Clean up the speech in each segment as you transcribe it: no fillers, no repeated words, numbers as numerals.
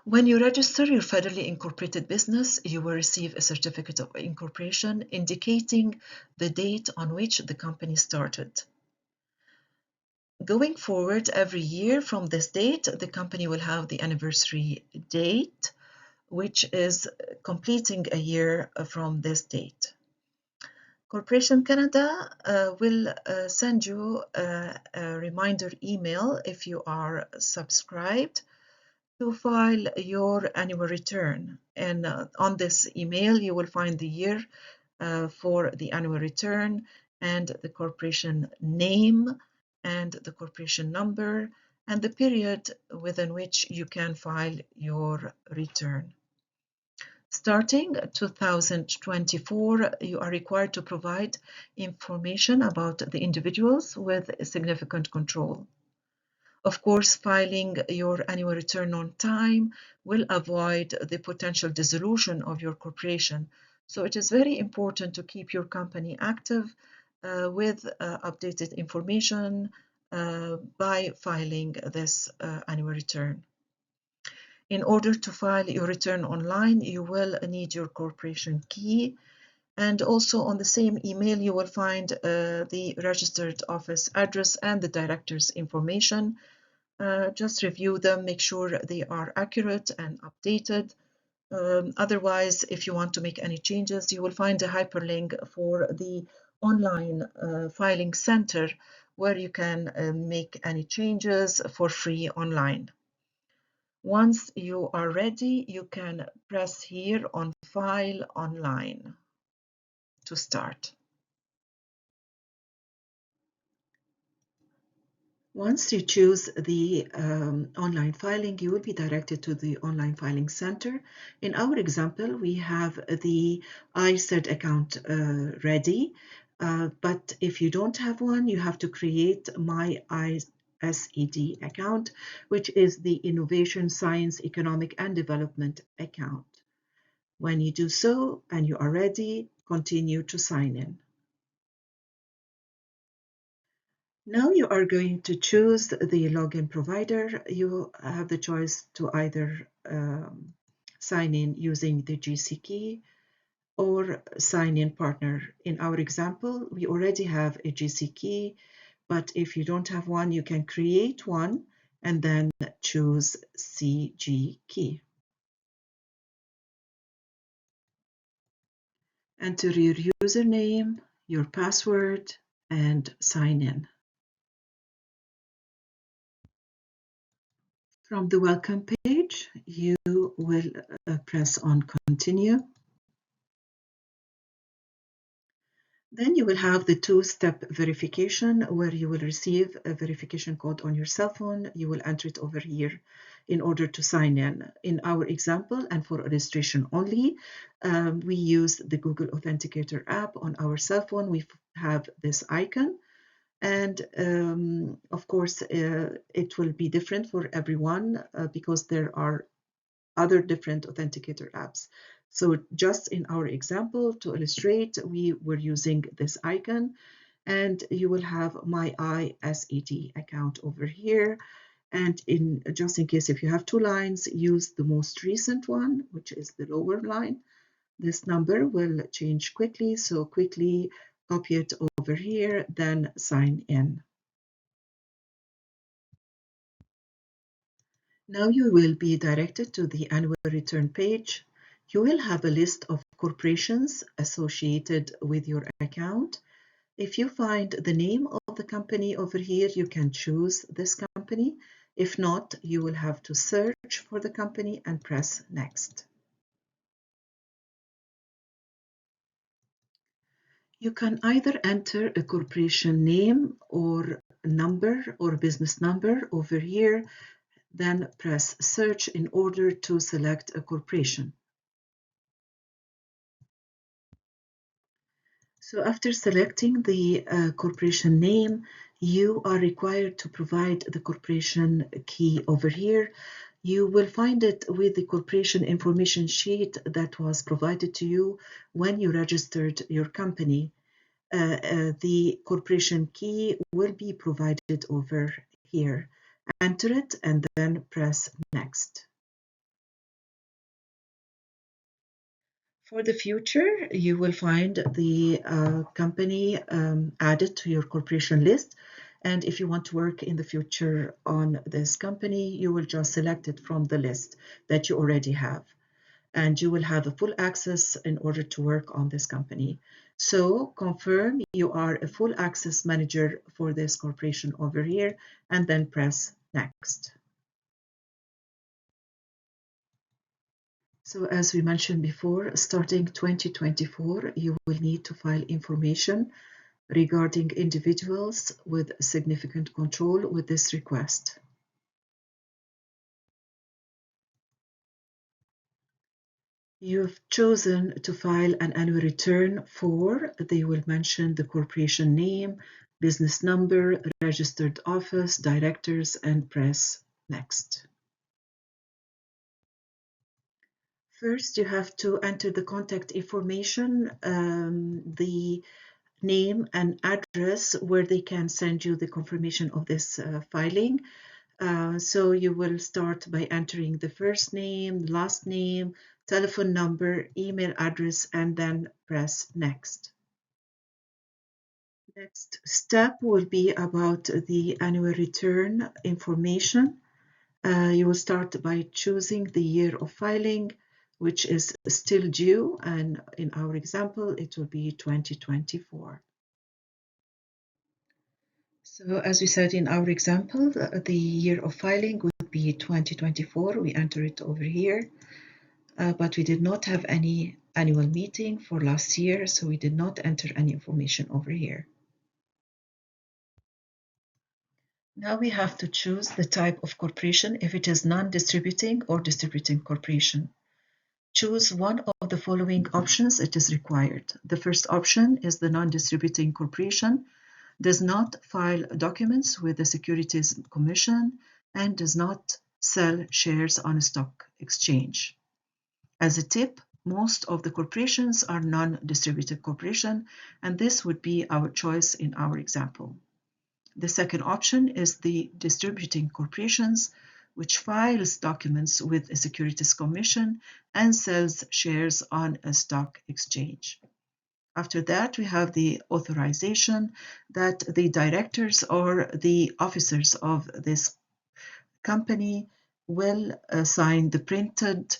When you register your federally incorporated business, you will receive a certificate of incorporation indicating the date on which the company started. Going forward, every year from this date, the company will have the anniversary date, which is completing a year from this date. Corporation Canada will send you a reminder email if you are subscribed to file your annual return. And on this email, you will find the year for the annual return and the corporation name and the corporation number and the period within which you can file your return. Starting 2024, you are required to provide information about the individuals with significant control. Of course, filing your annual return on time will avoid the potential dissolution of your corporation. So it is very important to keep your company active with updated information by filing this annual return. In order to file your return online, you will need your corporation key. And also on the same email, you will find the registered office address and the director's information. Just review them, make sure they are accurate and updated. Otherwise, if you want to make any changes, you will find a hyperlink for the online filing center where you can make any changes for free online. Once you are ready, you can press here on File Online to start. Once you choose the online filing, you will be directed to the online filing center. In our example, we have the ISED account ready, but if you don't have one, you have to create My ISED account, which is the Innovation, Science, Economic and Development account. When you do so and you are ready, continue to sign in. Now you are going to choose the login provider. You have the choice to either sign in using the GC key or sign in partner. In our example, we already have a GC key, but if you don't have one, you can create one and then choose CG key. Enter your username, your password, and sign in. From the welcome page, you will press on continue. Then you will have the two-step verification where you will receive a verification code on your cell phone. You will enter it over here in order to sign in. In our example, and for illustration only, we use the Google Authenticator app on our cell phone. We have this icon. And of course, it will be different for everyone because there are other different authenticator apps. So just in our example, to illustrate, we were using this icon, and you will have My ISED account over here. And just in case if you have two lines, use the most recent one, which is the lower line. This number will change quickly, so quickly copy it over here, then sign in. Now you will be directed to the annual return page. You will have a list of corporations associated with your account. If you find the name of the company over here, you can choose this company. If not, you will have to search for the company and press next. You can either enter a corporation name or number or business number over here, then press search in order to select a corporation. So after selecting the corporation name, you are required to provide the corporation key over here. You will find it with the corporation information sheet that was provided to you when you registered your company. The corporation key will be provided over here. Enter it and then press next. For the future, you will find the company added to your corporation list. And if you want to work in the future on this company, you will just select it from the list that you already have. And you will have a full access in order to work on this company. So confirm you are a full access manager for this corporation over here, and then press next. So as we mentioned before, starting 2024, you will need to file information regarding individuals with significant control with this request. You've chosen to file an annual return for, they will mention the corporation name, business number, registered office, directors, and press next. First, you have to enter the contact information, the name and address where they can send you the confirmation of this filing. So you will start by entering the first name, last name, telephone number, email address, and then press next. Next step will be about the annual return information. You will start by choosing the year of filing, which is still due, and in our example, it will be 2024. So as we said in our example, the year of filing would be 2024. We enter it over here, but we did not have any annual meeting for last year, so we did not enter any information over here. Now we have to choose the type of corporation, if it is non-distributing or distributing corporation. Choose one of the following options, it is required. The first option is the non-distributing corporation, does not file documents with the Securities Commission, and does not sell shares on a stock exchange. As a tip, most of the corporations are non-distributed corporation, and this would be our choice in our example. The second option is the distributing corporations, which files documents with a Securities Commission and sells shares on a stock exchange. After that, we have the authorization that the directors or the officers of this company will sign the printed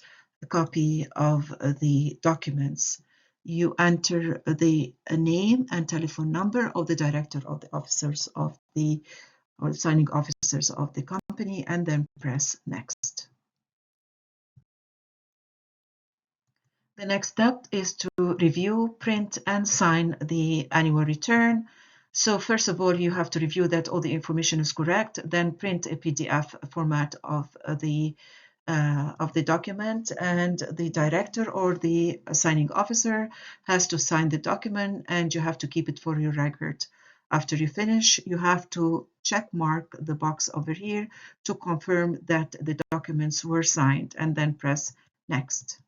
copy of the documents. You enter the name and telephone number of the director of the officers of the or signing officers of the company, and then press next. The next step is to review, print, and sign the annual return. So first of all, you have to review that all the information is correct, then print a PDF format of the document, and the director or the signing officer has to sign the document, and you have to keep it for your record. After you finish, you have to check mark the box over here to confirm that the documents were signed, and then press next.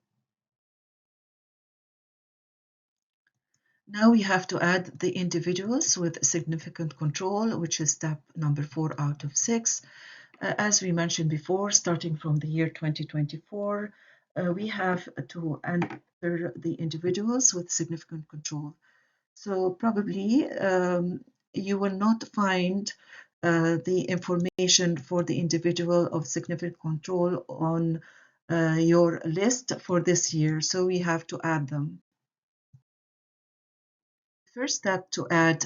Now we have to add the individuals with significant control, which is step number 4 out of 6. As we mentioned before, starting from the year 2024, we have to enter the individuals with significant control. So probably you will not find the information for the individual of significant control on your list for this year, so we have to add them. First step to add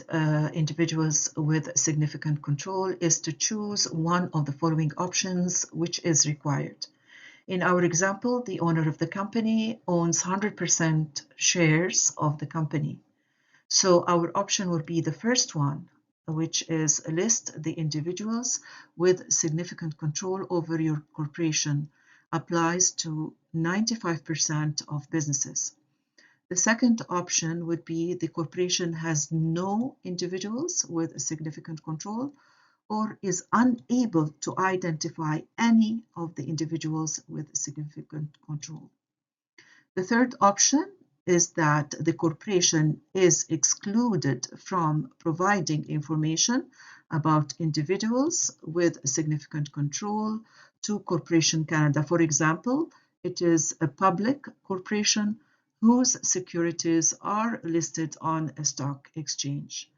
individuals with significant control is to choose one of the following options, which is required. In our example, the owner of the company owns 100% shares of the company. So our option will be the first one, which is list the individuals with significant control over your corporation. Applies to 95% of businesses. The second option would be the corporation has no individuals with significant control or is unable to identify any of the individuals with significant control. The third option is that the corporation is excluded from providing information about individuals with significant control to Corporation Canada. For example, it is a public corporation, whose securities are listed on a stock exchange.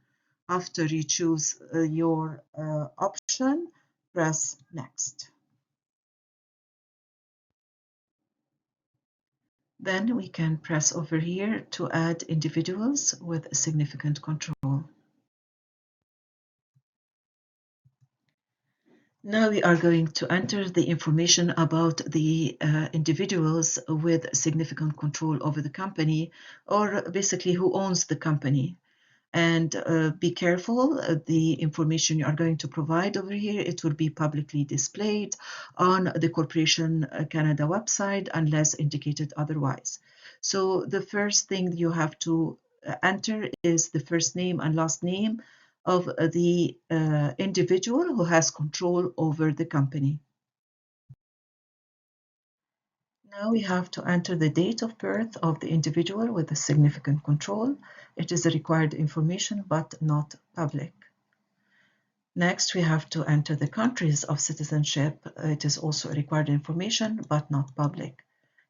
After you choose your option, press Next. Then we can press over here to add individuals with significant control. Now we are going to enter the information about the individuals with significant control over the company, or basically who owns the company. And be careful, the information you are going to provide over here, it will be publicly displayed on the Corporation Canada website unless indicated otherwise. So the first thing you have to enter is the first name and last name of the individual who has control over the company. Now we have to enter the date of birth of the individual with the significant control. It is a required information, but not public. Next, we have to enter the countries of citizenship. It is also a required information, but not public.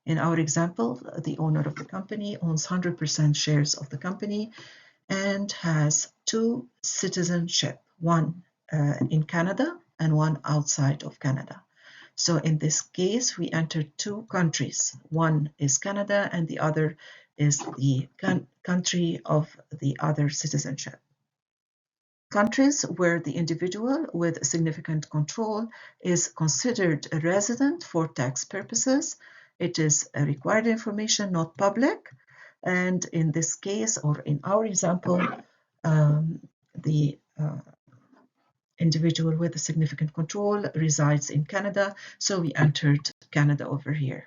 In our example, the owner of the company owns 100% shares of the company and has two citizenship, one in Canada and one outside of Canada. So in this case, we entered two countries. One is Canada and the other is the country of the other citizenship. Countries where the individual with significant control is considered a resident for tax purposes. It is a required information, not public. And in this case, or in our example, the individual with a significant control resides in Canada, so we entered Canada over here.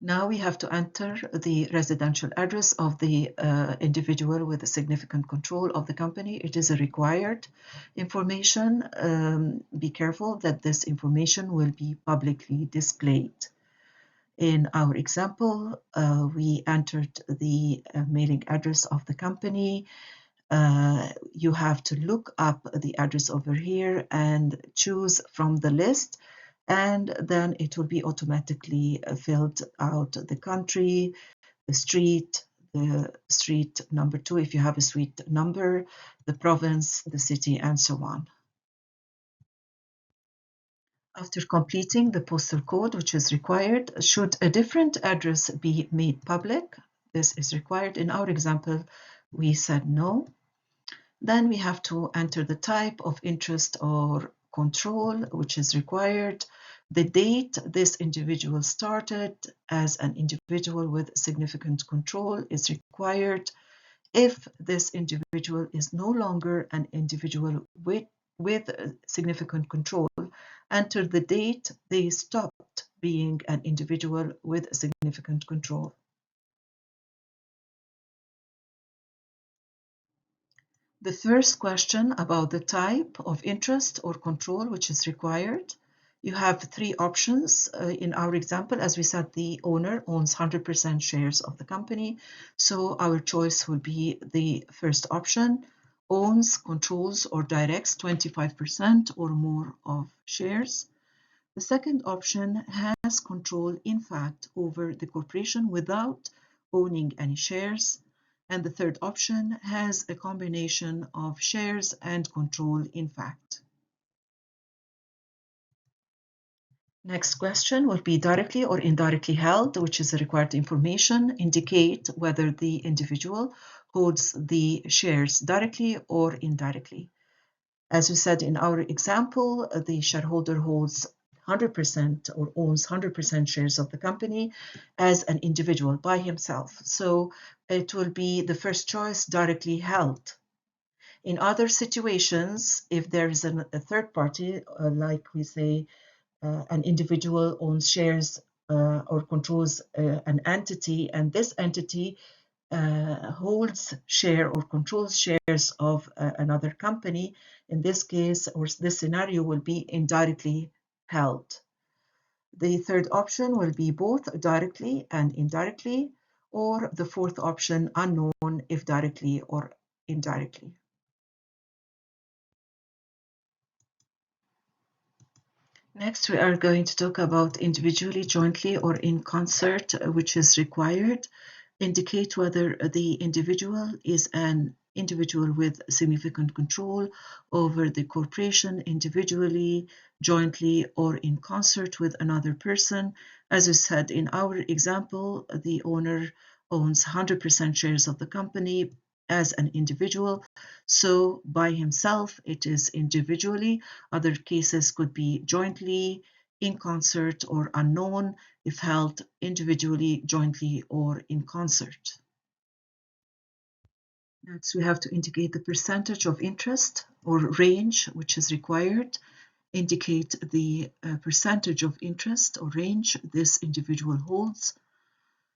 Now we have to enter the residential address of the individual with a significant control of the company. It is a required information. Be careful that this information will be publicly displayed. In our example, we entered the mailing address of the company. You have to look up the address over here and choose from the list, and then it will be automatically filled out the country, the street number 2 if you have a suite number, the province, the city, and so on. After completing the postal code, which is required, should a different address be made public? This is required. In our example, we said no. Then we have to enter the type of interest or control, which is required, the date this individual started as an individual with significant control is required. If this individual is no longer an individual with significant control, enter the date they stopped being an individual with significant control. The first question about the type of interest or control which is required. You have three options. In our example, as we said, the owner owns 100% shares of the company. So our choice will be the first option, owns, controls, or directs 25% or more of shares. The second option has control in fact over the corporation without owning any shares. And the third option has a combination of shares and control in fact. Next question will be directly or indirectly held, which is a required information. Indicate whether the individual holds the shares directly or indirectly. As we said in our example, the shareholder holds 100% or owns 100% shares of the company as an individual by himself. So it will be the first choice, directly held. In other situations, if there is a third party, like we say, an individual owns shares or controls an entity, and this entity holds share or controls shares of another company. In this case, or this scenario will be indirectly held. The third option will be both directly and indirectly, or the fourth option, unknown if directly or indirectly. Next, we are going to talk about individually, jointly, or in concert, which is required. Indicate whether the individual is an individual with significant control over the corporation individually, jointly, or in concert with another person. As we said in our example, the owner owns 100% shares of the company as an individual. So by himself, it is individually. Other cases could be jointly, in concert, or unknown if held individually, jointly, or in concert. Next, we have to indicate the percentage of interest or range which is required. Indicate the percentage of interest or range this individual holds.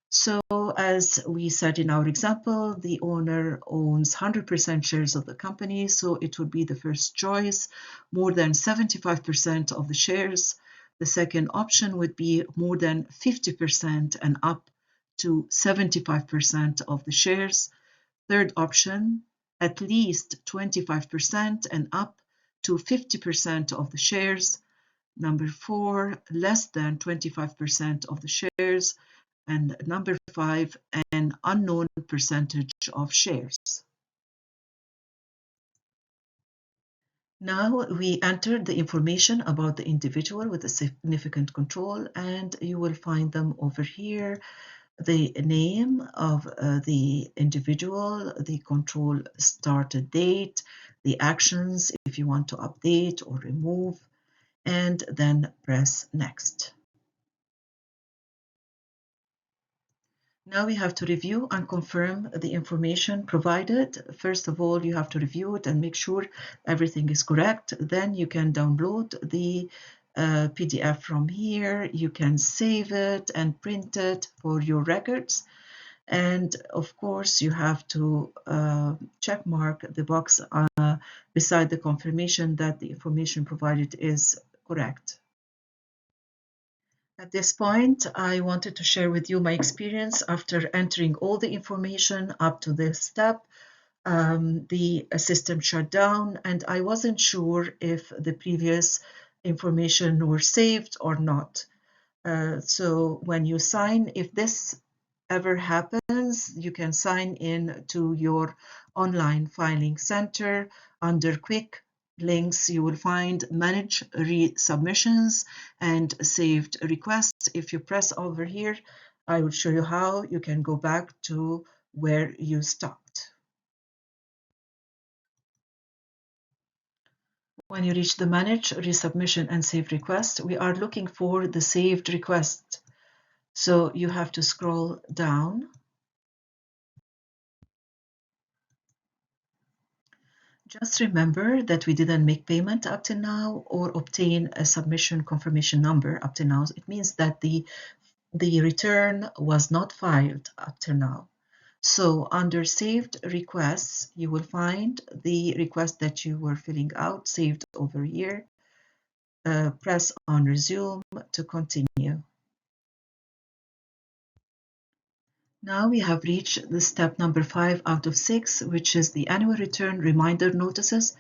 So as we said in our example, the owner owns 100% shares of the company, so it would be the first choice, more than 75% of the shares. The second option would be more than 50% and up to 75% of the shares. Third option, at least 25% and up to 50% of the shares. Number four, less than 25% of the shares. And number five, an unknown percentage of shares. Now we enter the information about the individual with a significant control, and you will find them over here. The name of the individual, the control started date, the actions if you want to update or remove, and then press next. Now we have to review and confirm the information provided. First of all, you have to review it and make sure everything is correct. Then you can download the PDF from here. You can save it and print it for your records. And of course, you have to check mark the box beside the confirmation that the information provided is correct. At this point, I wanted to share with you my experience after entering all the information up to this step. The system shut down and I wasn't sure if the previous information were saved or not. So when you sign, if this ever happens, you can sign in to your online filing center. Under quick links, you will find manage resubmissions and saved requests. If you press over here, I will show you how you can go back to where you stopped. When you reach the manage resubmission and save request, we are looking for the saved request. So you have to scroll down. Just remember that we didn't make payment up to now or obtain a submission confirmation number up to now. It means that the return was not filed up to now. So under saved requests, you will find the request that you were filling out saved over here. Press on resume to continue. Now we have reached the step number 5 out of 6, which is the annual return reminder notices.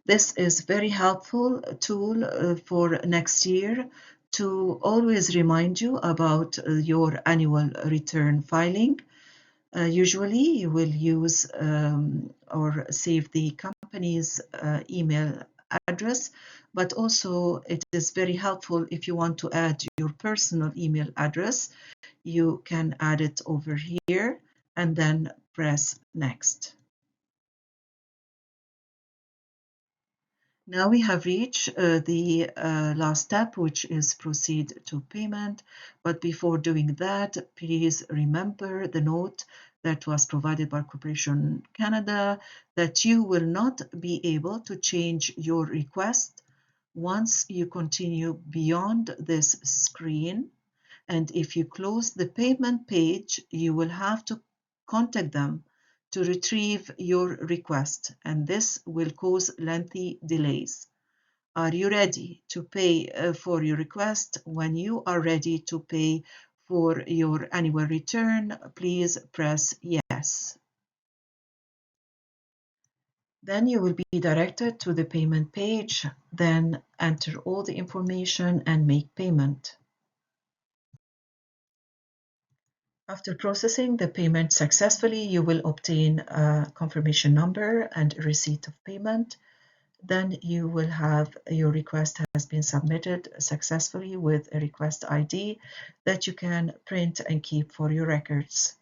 This is very helpful tool for next year to always remind you about your annual return filing. Usually you will use or save the company's email address, but also it is very helpful if you want to add your personal email address. You can add it over here and then press next. Now we have reached the last step, which is proceed to payment. But before doing that, please remember the note that was provided by Corporation Canada that you will not be able to change your request once you continue beyond this screen. And if you close the payment page, you will have to contact them to retrieve your request, and this will cause lengthy delays. Are you ready to pay for your request? When you are ready to pay for your annual return, please press yes. Then you will be directed to the payment page, then enter all the information and make payment. After processing the payment successfully, you will obtain a confirmation number and a receipt of payment. Then you will have your request has been submitted successfully with a request ID that you can print and keep for your records.